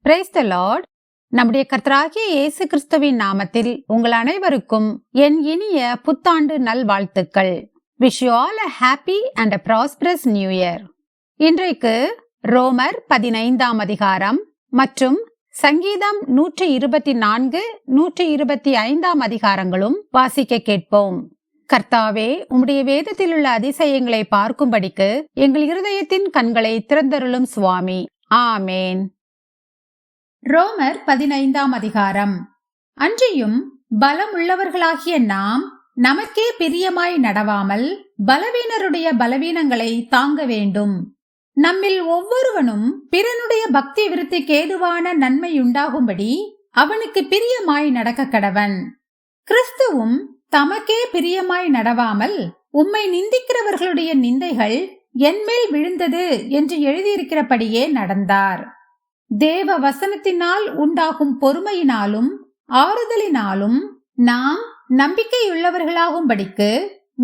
Praise the Lord. நம்முடைய கர்த்தராகிய இயேசு கிறிஸ்துவின் நாமத்தில் உங்கள் அனைவருக்கும் என் இனிய புத்தாண்டு நல்வாழ்த்துக்கள். Wish you all a happy and a prosperous new year. இன்றைக்கு ரோமர் 15ஆம் அதிகாரம் மற்றும் சங்கீதம் 124, 125ஆம் அதிகாரங்களும் வாசிக்க கேட்போம். கர்த்தாவே, உம்முடைய வேதத்தில் உள்ள அதிசயங்களை பார்க்கும்படிக்கு எங்கள் இருதயத்தின் கண்களை திறந்தருளும் சுவாமி. ஆமேன். ரோமர் 15ஆம் அதிகாரம். அன்றியும் பலமுள்ளவர்களாகிய நாம் நமக்கே பிரியமாய் நடவாமல் பலவீனருடைய பலவீனங்களை தாங்க வேண்டும். நம்மில் ஒவ்வொருவனும் பிறனுடைய பக்தி விருத்திக்கு ஏதுவான நன்மையுண்டாகும்படி அவனுக்கு பிரியமாய் நடக்க கடவன். கிறிஸ்துவும் தமக்கே பிரியமாய் நடவாமல் உம்மை நிந்திக்கிறவர்களுடைய நிந்தைகள் என்மேல் விழுந்தது என்று எழுதியிருக்கிறபடியே நடந்தார். தேவ வசனத்தினால் உண்டாகும் பொறுமையினாலும் ஆறுதலினாலும் நாம் நம்பிக்கையுள்ளவர்களாகும்படிக்கு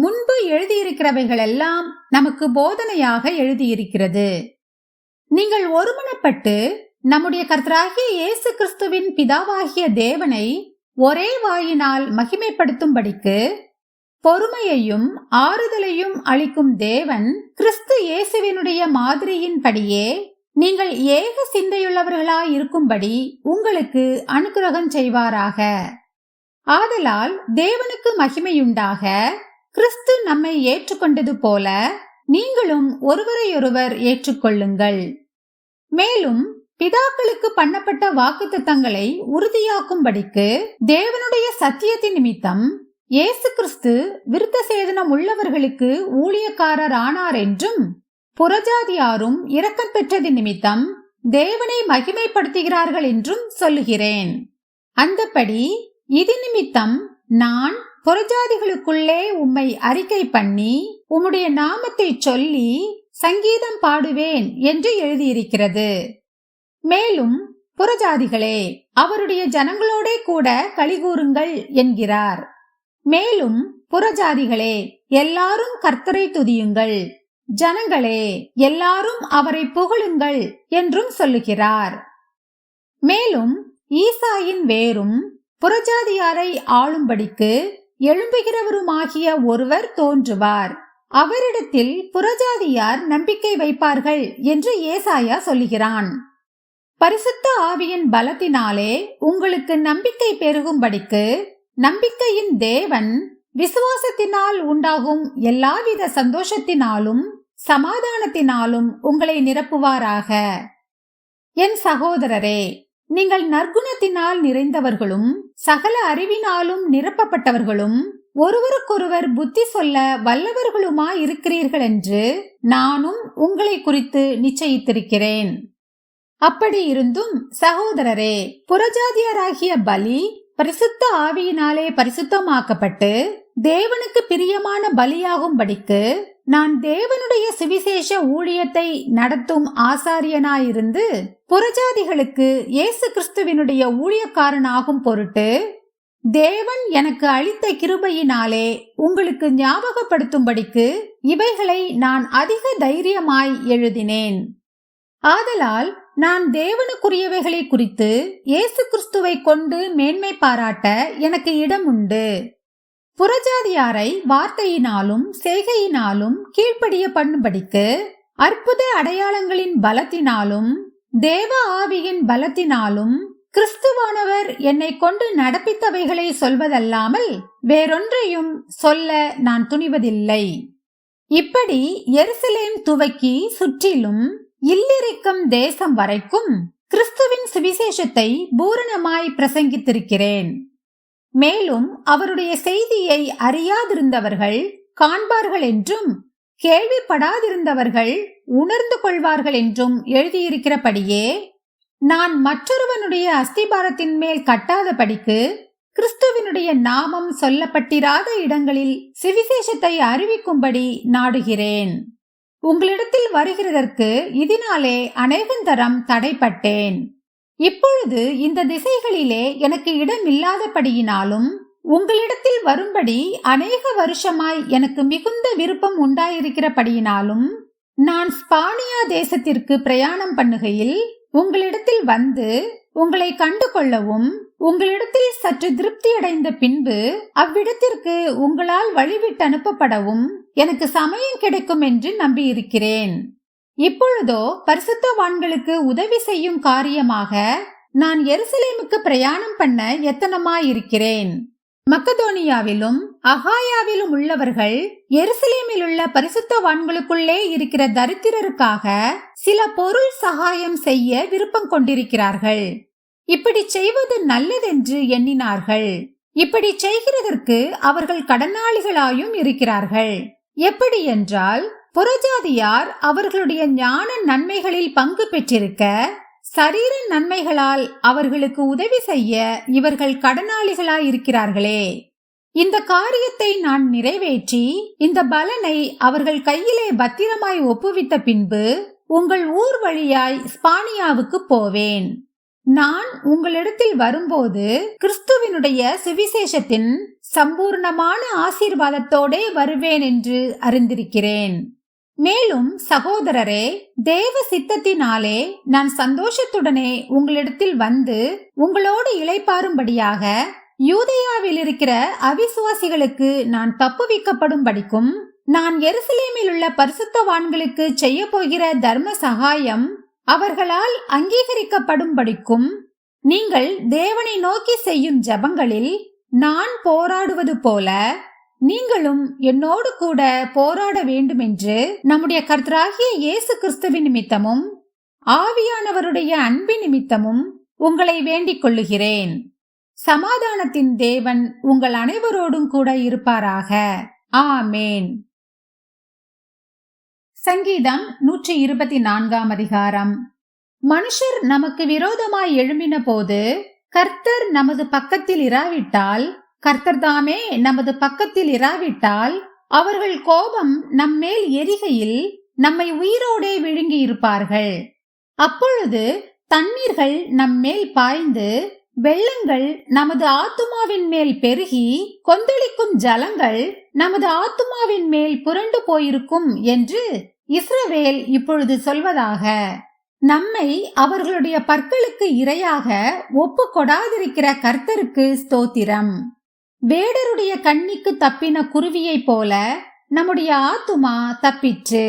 முன்பு எழுதியிருக்கிறவைகளெல்லாம் நமக்கு போதனையாக எழுதியிருக்கிறது. நீங்கள் ஒருமனப்பட்டு நம்முடைய கர்த்தராகிய இயேசு கிறிஸ்துவின் பிதாவாகிய தேவனை ஒரே வாயினால் மகிமைப்படுத்தும்படிக்கு பொறுமையையும் ஆறுதலையும் அளிக்கும் தேவன் கிறிஸ்து இயேசுவினுடைய மாதிரியின்படியே நீங்கள் ஏக சிந்தையுள்ளவர்களாயிருக்கும்படி உங்களுக்கு அனுக்கிரகம் செய்வாராக. ஆதலால் தேவனுக்கு மகிமையுண்டாக, கிறிஸ்து நம்மை ஏற்றுக்கொண்டது போல நீங்களும் ஒருவரையொருவர் ஏற்றுக்கொள்ளுங்கள். மேலும் பிதாக்களுக்கு பண்ணப்பட்ட வாக்குத்தத்தங்களை உறுதியாக்கும்படிக்கு தேவனுடைய சத்தியத்தின் நிமித்தம் இயேசு கிறிஸ்து விருத்த சேதனம் உள்ளவர்களுக்கு ஊழியக்காரர் ஆனார் என்றும், புறஜாதியாரும் இரக்கம் பெற்றது நிமித்தம் தேவனை மகிமைப்படுத்துகிறார்கள் என்றும் சொல்லுகிறேன். அந்தபடி இது நிமித்தம் நான் புறஜாதிகளுக்குள்ளே உம்மை அறிக்கை பண்ணி உம்முடைய நாமத்தை சொல்லி சங்கீதம் பாடுவேன் என்று எழுதியிருக்கிறது. மேலும் புறஜாதிகளே, அவருடைய ஜனங்களோடே கூட களிகூறுங்கள் என்கிறார். மேலும் புறஜாதிகளே, எல்லாரும் கர்த்தரை துதியுங்கள், ஜனங்களே எல்லாரும் அவரை புகழுங்கள் என்றும் சொல்லுகிறார். மேலும் ஈசாயின் வேரும் புறஜாதியாரை ஆளும்படிக்கு எழும்புகிறவருமாகிய ஒருவர் தோன்றுவார், அவரிடத்தில் புறஜாதியார் நம்பிக்கை வைப்பார்கள் என்று ஏசாயா சொல்லுகிறான். பரிசுத்த ஆவியின் பலத்தினாலே உங்களுக்கு நம்பிக்கை பெருகும்படிக்கு நம்பிக்கையின் தேவன் விசுவாசத்தினால் உண்டாகும் எல்லாவித சந்தோஷத்தினாலும் சமாதானத்தினாலும் உங்களை நிரப்புவாராக. என் சகோதரரே, நீங்கள் நற்குணத்தினால் நிறைந்தவர்களும் சகல அறிவினாலும் நிரப்பப்பட்டவர்களும் ஒருவருக்கொருவர் புத்தி சொல்ல வல்லவர்களுமாய் இருக்கிறீர்கள் என்று நானும் உங்களை குறித்து நிச்சயித்திருக்கிறேன். அப்படி இருந்தும் சகோதரரே, புறஜாதியராகிய பலி பரிசுத்த ஆவியினாலே பரிசுத்தமாக்கப்பட்டு தேவனுக்கு பிரியமான பலியாகும்படிக்கு நான் தேவனுடைய சுவிசேஷ ஊழியத்தை நடத்தும் ஆசாரியனாயிருந்து புறஜாதிகளுக்கு இயேசு கிறிஸ்துவினுடைய ஊழியக்காரனாகும் பொருட்டு தேவன் எனக்கு அளித்த கிருபையினாலே உங்களுக்கு ஞாபகப்படுத்தும்படிக்கு இவைகளை நான் அதிக தைரியமாய் எழுதினேன். ஆதலால் நான் தேவனுக்குரியவைகளை குறித்து இயேசு கிறிஸ்துவை கொண்டு மேன்மை பாராட்ட எனக்கு இடம் உண்டு. புறஜாதியாரை வார்த்தையினாலும் செய்கையினாலும் கீழ்ப்படிய பண்ணும்படிக்கு அற்புத அடையாளங்களின் பலத்தினாலும் தேவ ஆவியின் பலத்தினாலும் கிறிஸ்துவானவர் என்னை கொண்டு நடப்பித்தவைகளை சொல்வதல்லாமல் வேறொன்றையும் சொல்ல நான் துணிவதில்லை. இப்படி எருசலேம் துவக்கி சுற்றிலும் இல்லிரிக்கம் தேசம் வரைக்கும் கிறிஸ்துவின் சுவிசேஷத்தை பூரணமாய் பிரசங்கித்திருக்கிறேன். மேலும் அவருடைய செய்தியை அறியாதிருந்தவர்கள் காண்பார்கள் என்றும் கேள்விப்படாதிருந்தவர்கள் உணர்ந்து கொள்வார்கள் என்றும் எழுதியிருக்கிறபடியே நான் மற்றொருவனுடைய அஸ்திபாரத்தின் மேல் கட்டாதபடிக்கு கிறிஸ்துவினுடைய நாமம் சொல்லப்பட்டிராத இடங்களில் சுவிசேஷத்தை அறிவிக்கும்படி நாடுகிறேன். உங்களிடத்தில் வருகிறதற்கு இதனாலே அநேகந்தரம் தடைப்பட்டேன். இப்பொழுது இந்த திசைகளிலே எனக்கு இடம் இல்லாதபடியினாலும் உங்களிடத்தில் வரும்படி அநேக வருஷமாய் எனக்கு மிகுந்த விருப்பம் உண்டாயிருக்கிறபடியினாலும் நான் ஸ்பானியா தேசத்திற்கு பிரயாணம் பண்ணுகையில் உங்களிடத்தில் வந்து உங்களை கண்டு கொள்ளவும் உங்களிடத்தில் சற்று திருப்தி அடைந்த பின்பு அவ்விடத்திற்கு உங்களால் வழிவிட்டு அனுப்பப்படவும் எனக்கு சமயம் கிடைக்கும் என்று நம்பியிருக்கிறேன். இப்பொழுதோ பரிசுத்தவான்களுக்கு உதவி செய்யும் காரியமாக நான் எருசலேமுக்கு பிரயாணம் பண்ண எத்தனமாயிருக்கிறேன். மக்கதோனியாவிலும் அகாயாவிலும் உள்ளவர்கள் எருசலேமில் உள்ள பரிசுத்தவான்களுக்குள்ளே இருக்கிற தரித்திரருக்காக சில பொருள் சகாயம் செய்ய விருப்பம் கொண்டிருக்கிறார்கள். இப்படி செய்வது நல்லதென்று எண்ணினார்கள். இப்படி செய்கிறதற்கு அவர்கள் கடனாளிகளாயும் இருக்கிறார்கள். எப்படி என்றால், புறஜாதியார் அவர்களுடைய ஞான நன்மைகளில் பங்கு பெற்றிருக்க சரீர நன்மைகளால் அவர்களுக்கு உதவி செய்ய இவர்கள் கடனாளிகளாயிருக்கிறார்களே. இந்த காரியத்தை நான் நிறைவேற்றி இந்த பலனை அவர்கள் கையிலே பத்திரமாய் ஒப்புவித்த பின்பு உங்கள் ஊர் வழியாய் ஸ்பானியாவுக்கு போவேன். நான் உங்களிடத்தில் வரும்போது கிறிஸ்துவினுடைய சுவிசேஷத்தின் சம்பூர்ணமான ஆசீர்வாதத்தோடே வருவேன் என்று அறிந்திருக்கிறேன். மேலும் சகோதரரே, தேவ சித்தத்தினாலே நான் சந்தோஷத்துடனே உங்களிடத்தில் வந்து உங்களோடு இளைப்பாறும்படியாக யூதேயாவில் இருக்கிற அவிசுவாசிகளுக்கு நான் தப்புவிக்கப்படும்படிக்கும் நான் எருசலேமில் உள்ள பரிசுத்தவான்களுக்கு செய்ய போகிற தர்ம சகாயம் அவர்களால் அங்கீகரிக்கப்படும்படிக்கும் நீங்கள் தேவனை நோக்கி செய்யும் ஜெபங்களில் நான் போராடுவது போல நீங்களும் என்னோடு கூட போராட வேண்டும் என்று நம்முடைய கர்த்தராகிய இயேசு கிறிஸ்துவின் நிமித்தமும் ஆவியானவருடைய அன்பின் நிமித்தமும் உங்களை வேண்டிக் கொள்ளுகிறேன். சமாதானத்தின் தேவன் உங்கள் அனைவரோடும் கூட இருப்பாராக. ஆமேன். சங்கீதம் 124 அதிகாரம். மனுஷர் நமக்கு விரோதமாய் எழும்பின போது கர்த்தர் நமது பக்கத்தில் இராவிட்டால், கர்த்தர் தாமே நமது பக்கத்தில் இராவிட்டால், அவர்கள் கோபம் நம்மேல் எரிகையில் நம்மை உயிரோடே விழுங்கி இருப்பார்கள். அப்பொழுது தண்ணீர்கள் நம்மேல் பாய்ந்து வெள்ளங்கள் நமது ஆத்துமாவின் மேல் பெருகி கொந்தளிக்கும் ஜலங்கள் நமது ஆத்துமாவின் மேல் புரண்டு போயிருக்கும் என்று இஸ்ரவேல் இப்பொழுது சொல்வதாக. நம்மை அவர்களுடைய பற்களுக்கு இரையாக ஒப்பு கொடாதிருக்கிற கர்த்தருக்கு ஸ்தோத்திரம். வேடருடைய கண்ணிக்கு தப்பின குருவியை போல நம்முடைய ஆத்துமா தப்பிற்று.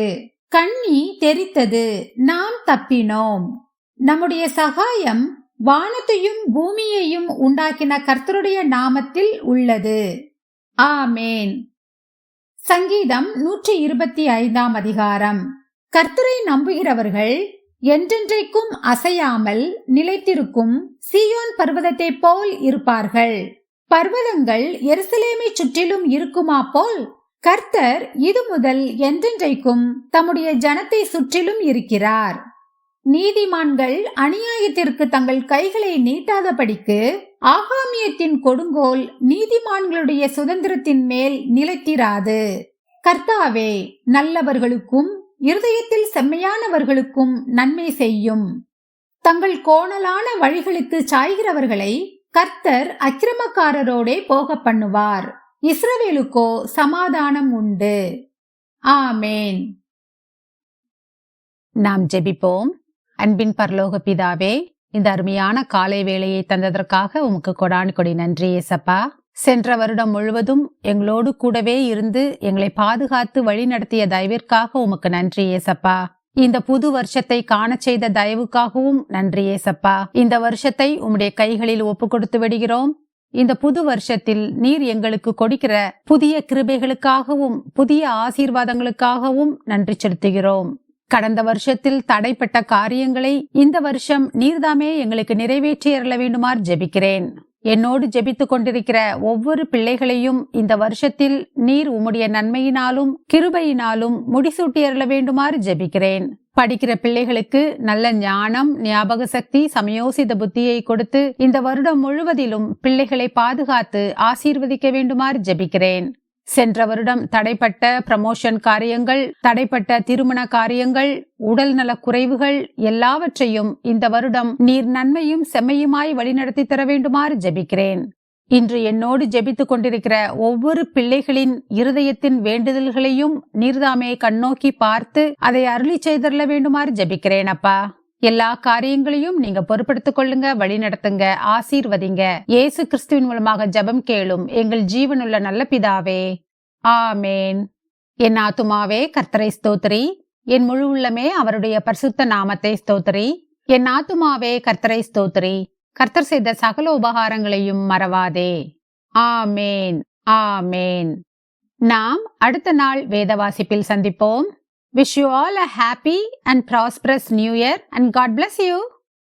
கண்ணி தெரித்தது, நாம் தப்பினோம். நம்முடைய சகாயம் வானத்தையும் பூமியையும் உண்டாக்கின கர்த்தருடைய நாமத்தில் உள்ளது. ஆமேன். சங்கீதம் 125 அதிகாரம். கர்த்தரை நம்புகிறவர்கள் என்றென்றைக்கும் அசையாமல் நிலைத்திருக்கும் சீயோன் பர்வதத்தை போல் இருப்பார்கள். பர்வதங்கள் எருசலேமை சுற்றிலும் இருக்குமா போல் கர்த்தர் இது முதல் என்றென்றைக்கும் தம்முடைய ஜனத்தை சுற்றிலும் இருக்கிறார். நீதிமான்கள் அநியாயத்திற்கு தங்கள் கைகளை நீட்டாதபடிக்கு ஆகாமியத்தின் கொடுங்கோல் நீதிமான்களுடைய சுதந்திரத்தின் மேல் நிலைத்திராது. கர்த்தாவே, நல்லவர்களுக்கும் இருதயத்தில் செம்மையானவர்களுக்கும் நன்மை செய்யும். தங்கள் கோணலான வழிகளுக்கு சாய்கிறவர்களை கர்த்தர் அக்கிரமக்காரரோடே போக பண்ணுவார். இஸ்ரவேலுக்கோ சமாதானம் உண்டு. ஆமேன். நாம் ஜெபிப்போம். அன்பின் பரலோக பிதாவே, இந்த அருமையான காலை வேளையை தந்ததற்காக உமக்கு கொடான் கொடி நன்றி ஏசப்பா. சென்ற வருடம் முழுவதும் எங்களோடு கூடவே இருந்து எங்களை பாதுகாத்து வழி நடத்திய தயவிற்காக உமக்கு நன்றி ஏசப்பா. இந்த புது வருஷத்தை காண செய்த தயவுக்காகவும் நன்றி ஏசப்பா. இந்த வருஷத்தை உம்முடைய கைகளில் ஒப்பு கொடுத்து விடுகிறோம். இந்த புது வருஷத்தில் நீர் எங்களுக்கு கொடுக்கிற புதிய கிருபைகளுக்காகவும் புதிய ஆசீர்வாதங்களுக்காகவும் நன்றி செலுத்துகிறோம். கடந்த வருஷத்தில் தடைப்பட்ட காரியங்களை இந்த வருஷம் நீர்தாமே எங்களுக்கு நிறைவேற்றி அருள வேண்டுமாறு ஜெபிக்கிறேன். என்னோடு ஜெபித்து கொண்டிருக்கிற ஒவ்வொரு பிள்ளைகளையும் இந்த வருஷத்தில் நீர் உம்முடைய நன்மையினாலும் கிருபையினாலும் முடிசூட்டி அருள வேண்டுமாறு ஜெபிக்கிறேன். படிக்கிற பிள்ளைகளுக்கு நல்ல ஞானம், ஞாபக சக்தி, சமயோசித புத்தியை கொடுத்து இந்த வருடம் முழுவதிலும் பிள்ளைகளை பாதுகாத்து ஆசீர்வதிக்க வேண்டுமாறு ஜெபிக்கிறேன். சென்ற வருடம் தடைப்பட்ட ப்ரமோஷன் காரியங்கள், தடைப்பட்ட திருமண காரியங்கள், உடல் நல குறைவுகள் எல்லாவற்றையும் இந்த வருடம் நீர் நன்மையும் செம்மையுமாய் வழிநடத்தி தர வேண்டுமாறு ஜெபிக்கிறேன். இன்று என்னோடு ஜெபித்து கொண்டிருக்கிற ஒவ்வொரு பிள்ளைகளின் இருதயத்தின் வேண்டுதல்களையும் நீர்தாமே கண்ணோக்கி பார்த்து அதை அருளி செய்தரல வேண்டுமாறு ஜெபிக்கிறேன் அப்பா. எல்லா காரியங்களையும் நீங்க பொறுப்படுத்திக் கொள்ளுங்க, வழி நடத்துங்க, ஆசீர்வதிங்க. இயேசு கிறிஸ்துவின் மூலமாக ஜெபம் கேளும் எங்கள் ஜீவனுள்ள நல்ல பிதாவே, ஆமேன். என் ஆத்துமாவே கர்த்தரை ஸ்தோத்திரி, என் முழு உள்ளமே அவருடைய பரிசுத்த நாமத்தை ஸ்தோத்திரி. என் ஆத்துமாவே கர்த்தரை ஸ்தோத்திரி, கர்த்தர் செய்த சகல உபகாரங்களையும் மறவாதே. ஆமேன், ஆமேன். நாம் அடுத்த நாள் வேத வாசிப்பில் சந்திப்போம். Wish you all a happy and prosperous new year and God bless you.